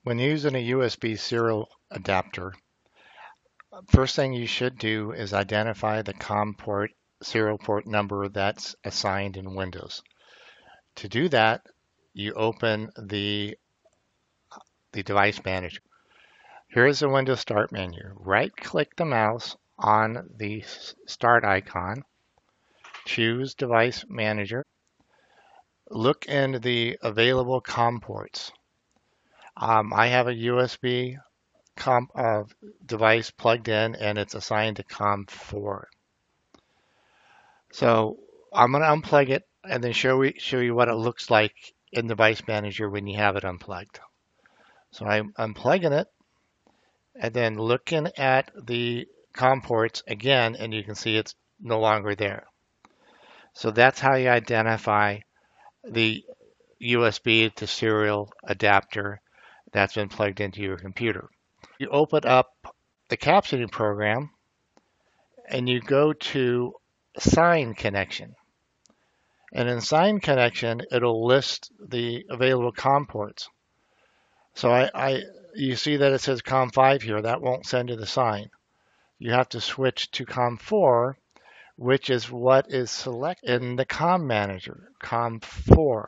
When using a USB serial adapter, first thing you should do is identify the COM port serial port number that's assigned in Windows. To do that, you open the device manager. Here's the Windows Start menu. Right-click the mouse on the Start icon, choose Device Manager, look in the available COM ports. I have a USB device plugged in and it's assigned to COM4. So I'm going to unplug it and then show you what it looks like in Device Manager when you have it unplugged. So I'm unplugging it and then looking at the COM ports again, and you can see it's no longer there. So that's how you identify the USB to serial adapter that's been plugged into your computer. You open up the captioning program and you go to sign connection. And in sign connection, it'll list the available COM ports. So you see that it says COM5 here. That won't send to the sign. You have to switch to COM4, which is what is selected in the COM manager, COM4.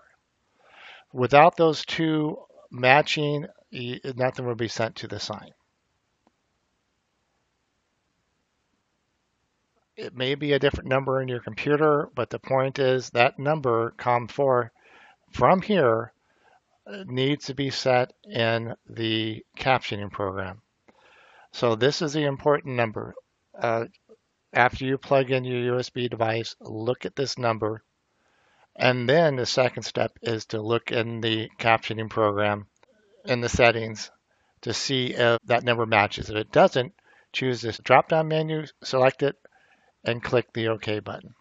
Without those two matching, nothing will be sent to the sign. It may be a different number in your computer, but the point is that number, COM4, from here needs to be set in the captioning program. So this is the important number. After you plug in your USB device, look at this number. And then the second step is to look in the captioning program in the settings to see if that number matches. If it doesn't, choose this drop-down menu, select it, and click the OK button.